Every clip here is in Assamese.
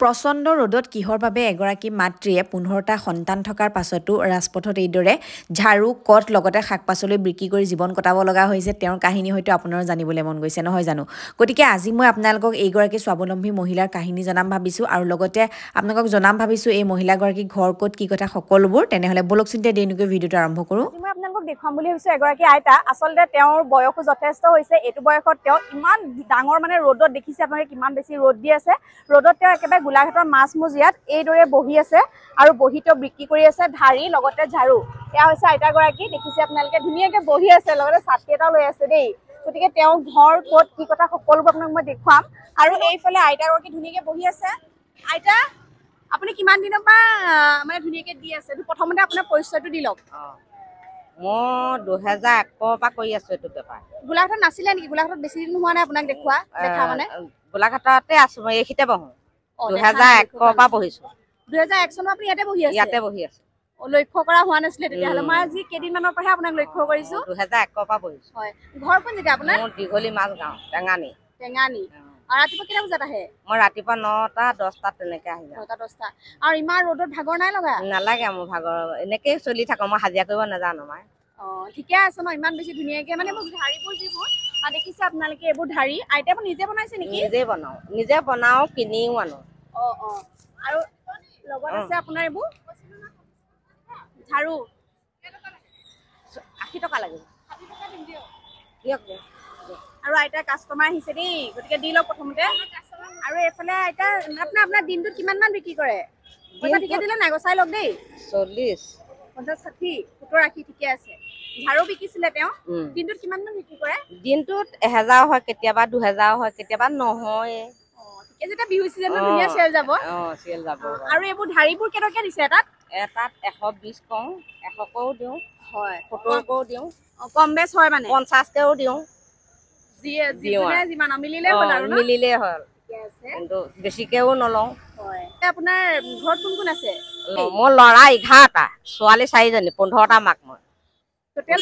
প্ৰচণ্ড ৰ'দত কিহৰ বাবে এগৰাকী মাতৃয়ে 15টা সন্তান থকাৰ পাছতো ৰাজপথত এইদৰে ঝাৰু কট লগতে শাক-পাচলি বিক্ৰী কৰি জীৱন কটাব লগা হৈছে তেওঁৰ কাহিনী হয়তো আপোনাৰো জানিবলৈ মন গৈছে নহয় জানো গতিকে আজি মই আপোনালোকক এইগৰাকী স্বাৱলম্বী মহিলাৰ কাহিনী জনাম ভাবিছোঁ আৰু লগতে আপোনালোকক জনাম ভাবিছোঁ এই মহিলাগৰাকী ঘৰ ক'ত কি কথা সকলোবোৰ তেনেহলে বলক চিন্তা দেৰিকৈ ভিডিঅ'টো আৰম্ভ কৰোঁ মই আপোনালোকক দেখুৱাম বুলি ভাবিছোঁ এগৰাকী আইতা আচলতে তেওঁৰ বয়সো যথেষ্ট হৈছে এইটো বয়সত তেওঁ ইমান ডাঙৰ মানে ৰ'দত দেখিছে আপোনালোকে কিমান বেছি ৰ'দ দি আছে ৰ'দত তেওঁ একেবাৰে গোলাঘাটৰ মাছমুজিয়াত এইদৰে বহি আছে আৰু বহি তেওঁ বিক্ৰী কৰি আছে ধাৰি লগতে ঝাৰু এয়া হৈছে আইতাগৰাকী দেখিছে আপোনালোকে ধুনীয়াকৈ বহি আছে লগতে ছাতি এটাও লৈ আছে দেই গতিকে তেওঁ ঘৰ ক'ত কি কথা সকলোবোৰ আপোনাক মই দেখুৱাম আৰু এইফালে আইতাগৰাকী ধুনীয়াকৈ বহি আছে আইতা আপুনি কিমান দিনৰ পৰা মানে ধুনীয়াকৈ দি আছে প্ৰথমতে আপোনাৰ পৰিচয়টো দি লওক মই 2001 পৰা কৰি আছো এইটো বেপাৰ গোলাঘাটত নাছিলে নেকি গোলাঘাটত বেছি দিন হোৱা নাই আপোনাক দেখা মানে গোলাঘাটতে আছো মই এইখিতে বহো 2001 পৰা বহিছো 2001 চনত আপুনি ইয়াতে বহি আছে লক্ষ্য কৰা হোৱা নাছিলে তেতিয়াহ'লে মই আজি কেইদিনমানৰ পৰাহে আপোনাক লক্ষ্য কৰিছো 2001 পৰা বহিছো হয় ঘৰ কোন জেগা আপোনাৰ মোৰ দীঘলী মাছ গাঁও টেঙানী আৰু ৰাতিপুৱা কেইটা বজাত আহে মই ৰাতিপুৱা 9টা 10টা তেনেকে আহি যাওঁ 9টা 10টা আৰু ইমান ৰ'দত ভাগৰ নাই লগা নালাগে মোৰ ভাগৰ এনেকেই চলি থাকো মই হাজিৰা কৰিব নাজানো মই ঠিকে আছে ন ইমান বেছি ধুনীয়াকে মানে মোক ধাৰিবোৰ যিবোৰ দেখিছে আপোনালোকে এইবোৰ ধাৰি আইতা আপুনি নিজে বনাইছে নেকি নিজে বনাও কিনিও আনো আৰু লগত আছে আপোনাৰ এইবোৰ ঝাৰু 80 টকা লাগিব আৰু আইতা কাষ্টমাৰ আহিছে দেই গতিকে দি লওক প্ৰথমতে আৰু এইফালে আইতা আপোনাৰ দিনটোত কিমান মান বিক্ৰী কৰে পইচা ঠিকে দিলে নাই গছাই লওক দেই 40 50 60 70 80 ঠিকে আছে ঝাৰু বিকিছিলে তেওঁ দিনটোত কিমান মান বিক্ৰী কৰে দিনটোত 1000 হয় কেতিয়াবা 2000 হয় কেতিয়াবা নহয় ঠিকে যেটা বিহু সিজনত ধুনীয়া চেল যাব চেল যাব আৰু এইবোৰ ধাৰিবোৰ কেটকে দিছে এটাত 120 কওঁ 100 কও দিওঁ হয় 70 কও দিওঁ কম বেছ হয় মানে 50 কেও দিওঁ যিমান মিলিলে হ'ল আৰু মিলিলে হ'ল কিন্তু বেছিকেও নলওঁ হয় আপোনাৰ ঘৰত কোন কোন আছে মোৰ ল'ৰা 11টা ছোৱালী 4জনী 15টা মাক মই টোটেল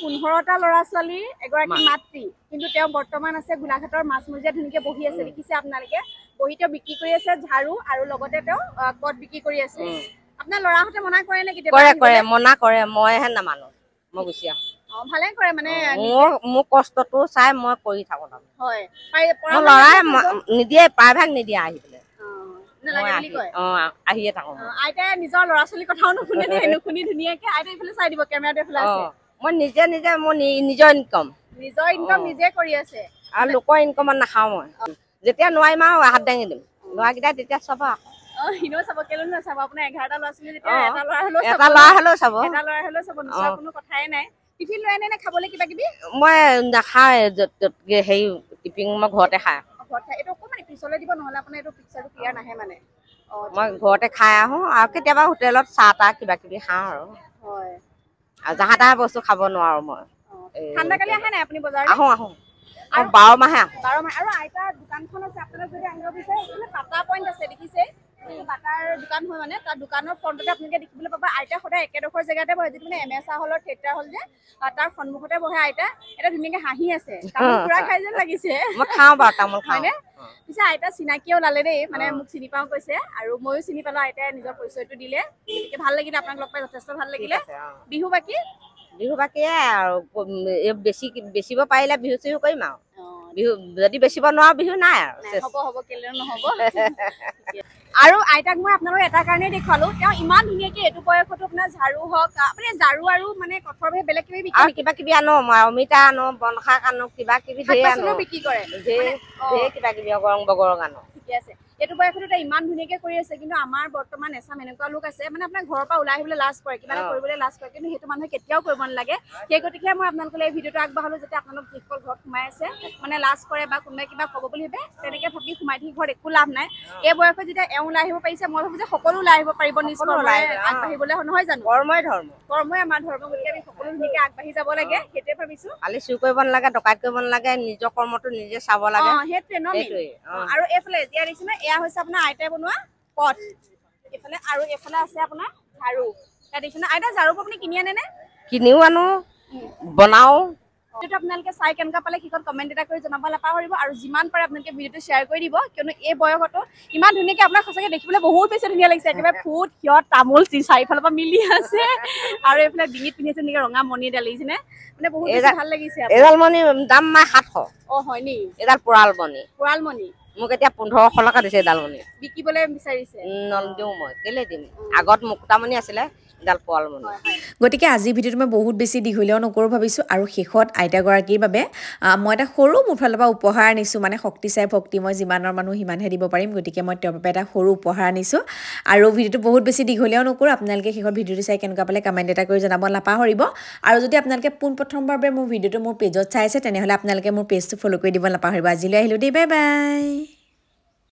15টা ল'ৰা ছোৱালী এগৰাকী মাতৃ কিন্তু তেওঁ বৰ্তমান আছে গোলাঘাটৰ মাছমুজিয়াত ধুনীয়াকৈ বহি আছে দেখিছে আপোনালোকে বহি তেওঁ বিক্ৰী কৰি আছে ঝাৰু আৰু লগতে তেওঁ কট বিক্ৰী কৰি আছে আপোনাৰ ল'ৰাহঁতে মনা কৰে নে কেতিয়াবা কৰে মনা কৰে মইহে নামানো মই গুচি আহোঁ ভালে কৰে মানে মোৰ কষ্টটো চাই মই কৰি থাকো হয় মোৰ ল'ৰাই নিদিয়ে প্ৰায়ভাগ নিদিয়ে আহি পেলাই আহিয়ে থাকো আইতাই নিজৰ ল'ৰা ছোৱালীৰ কথাও নুশুনে নুশুনি ধুনীয়াকে আইতাই এইফালে চাই দিব কেমেৰাটো এইফালে আছে মই নিজে মোৰ নিজৰ ইনকম নিজে কৰি আছে আৰু লোকৰ ইনকমত নাখাওঁ মই যেতিয়া নোৱাৰিম আৰু হাত দাঙি দিম ল'ৰাকেইটা তেতিয়া চাব হিনো চাব কেলৈ নাচাব আপোনাৰ 11টা ল'ৰা ছোৱালী যেতিয়া এটা ল'ৰা হ'লেও চাব নোচোৱা কোনো কথাই নাই টিফিন লৈ আনে নে খাবলৈ কিবা কিবি মই নাখাওঁ হেৰি টিফিন মই ঘৰতে খাওঁ এইটো অকণমান পিছলৈ দিব নহ'লে আপোনাৰ এইটো পিকচাৰটো ক্লিয়াৰ নাহে মানে মই ঘৰতে খাই আহোঁ আৰু কেতিয়াবা হোটেলত চাহ তাহ কিবা কিবি খাওঁ আৰু জাহা তাহা বস্তু খাব নোৱাৰো মই ঠাণ্ডা কালি আহে নাই আপুনি বজাৰত আহোঁ 12 মাহে আৰু আইতা দোকানখন আছে আপোনালোক যদি আহিব বিচাৰে টাটা পইণ্ট আছে দেখিছে বাটাৰ দোকান হয় মানে তাৰ দোকানৰ ফ্ৰণ্টতে আপোনালোকে দেখিবলৈ পাব আইতা সদায় একেডোখৰ জেগাতে বহে যিটো মানে MSA হলৰ থিয়েটাৰ হল যে তাৰ সন্মুখতে বহে আইতা এটা ধুনীয়াকৈ হাঁহি আছে তামোল পুৰা খাই যেন লাগিছে মই খাওঁ বাৰু তামোল হয়নে পিছে আইতা চিনাকিও ওলালে দেই মানে মোক চিনি পাওঁ কৈছে আৰু ময়ো চিনি পালোঁ আইতাই নিজৰ পৰিচয়টো দিলে গতিকে ভাল লাগিলে আপোনাক লগ পাই যথেষ্ট ভাল লাগিলে বিহু বাকী আৰু বেচিব পাৰিলে বিহু চিহু কৰিম আৰু বিহু যদি বেচিব নোৱাৰো বিহু নাই আৰু হ'ব কেলে নহ'ব আৰু আইতাক মই আপোনালোক এটা কাৰণে দেখুৱালো তেওঁ ইমান ধুনীয়াকৈ এইটো বয়সতো আপোনাৰ ঝাৰু হওক আপুনি ঝাৰু আৰু মানে কঠৰ বাহিৰে বেলেগ কিবা কিবি আনো মই অমিতা আনো বনশাক আনো কিবা কিবি বিক্ৰী কৰে কিবা কিবি অগৰং বগৰং আনো ঠিকে আছে এইটো বয়সতো ইমান ধুনীয়াকৈ কৰি আছে কিন্তু আমাৰ বৰ্তমান এচাম এনেকুৱা লোক আছে মানে আপোনাৰ ঘৰৰ পৰা ওলাই আহিবলৈ লাজ কৰে কিবা এটা কৰিবলৈ লাজ কৰে কিন্তু সেইটো মানুহে কেতিয়াও কৰিব নালাগে সেই গতিকে মই আপোনালোকলৈ এই ভিডিঅ'টো আগবঢ়ালো যাতে আপোনালোক যিসকল ঘৰত সোমাই আছে মানে লাজ কৰে বা কোনোবাই কিবা ক'ব বুলি ভাবে তেনেকৈ ভাবি সোমাই থাকি ঘৰত একো লাভ নাই এই বয়সত যেতিয়া এওঁ ওলাই আহিব পাৰিছে মই ভাবোঁ যে সকলো ওলাই আহিব পাৰিব নিশ্চয় আগবাঢ়িবলৈ নহয় জানো কৰ্মই আমাৰ ধৰ্ম গতিকে আমি সকলো ধুনীয়াকৈ আগবাঢ়ি যাব লাগে সেইটোৱে ভাবিছোঁ খালি চুৰ কৰিব নালাগে ডকাইত কৰিব নালাগে নিজৰ কৰ্মটো নিজে চাব লাগে সেইটোৱে আৰু এইফালে এতিয়া দেখিছেনে এয়া হৈছে আপোনাৰ আইতাই বনোৱা কট এইফালে আৰু এইফালে আছে আপোনাৰ ঝাৰু এতিয়া দেখিছেনে আইতা ঝাৰুবোৰ আপুনি কিনি আনে নে কিনিও আনো বনাও ভিডিঅ'টো আপোনালোকে চাই কেনেকুৱা পালে সিহঁত কমেণ্ট এটা কৰি জনাব নাপাহৰিব আৰু যিমান পাৰে আপোনালোকে ভিডিঅ'টো শ্বেয়াৰ কৰি দিব কিয়নো এই বয়সতো ইমান ধুনীয়াকৈ আপোনাক সঁচাকৈ দেখিবলৈ বহুত বেছি ধুনীয়া লাগিছে একেবাৰে ফুট সিহঁত তামোল চাৰিফালৰ পৰা মিলি আছে আৰু এইফালে ডিঙিত পিন্ধিছে এনেকৈ ৰঙা মণি এডাল লাগিছেনে মানে বহুত বেছি ভাল লাগিছে এডাল মণি দাম মই 700 হয় নি এডাল পৰাল মণি মোক এতিয়া 1500 টকা দিছে এডাল মণি বিকিবলৈ বিচাৰিছে নলদিওঁ মই কেলে দিম আগত মুকুতা মণি আছিলে গতিকে আজিৰ ভিডিঅ'টো মই বহুত বেছি দীঘলীয়াও নকৰোঁ ভাবিছোঁ আৰু শেষত আইতাগৰাকীৰ বাবে মই এটা সৰু মোৰ ফালৰ পৰা উপহাৰ আনিছোঁ মানে শক্তি চাই ভক্তি মই যিমানৰ মানুহ সিমানহে দিব পাৰিম গতিকে মই তেওঁৰ বাবে এটা সৰু উপহাৰ আনিছোঁ আৰু ভিডিঅ'টো বহুত বেছি দীঘলীয়াও নকৰোঁ আপোনালোকে শেষত ভিডিঅ'টো চাই কেনেকুৱা পালে কমেণ্ট এটা কৰি জনাব নাপাহৰিব আৰু যদি আপোনালোকে পোনপ্ৰথমবাৰ মোৰ ভিডিঅ'টো মোৰ পেজত চাই আছে তেনেহ'লে আপোনালোকে মোৰ পেজটো ফ'ল' কৰি দিব নাপাহৰিব আজিলৈ আহিলোঁ দেই বাই বাই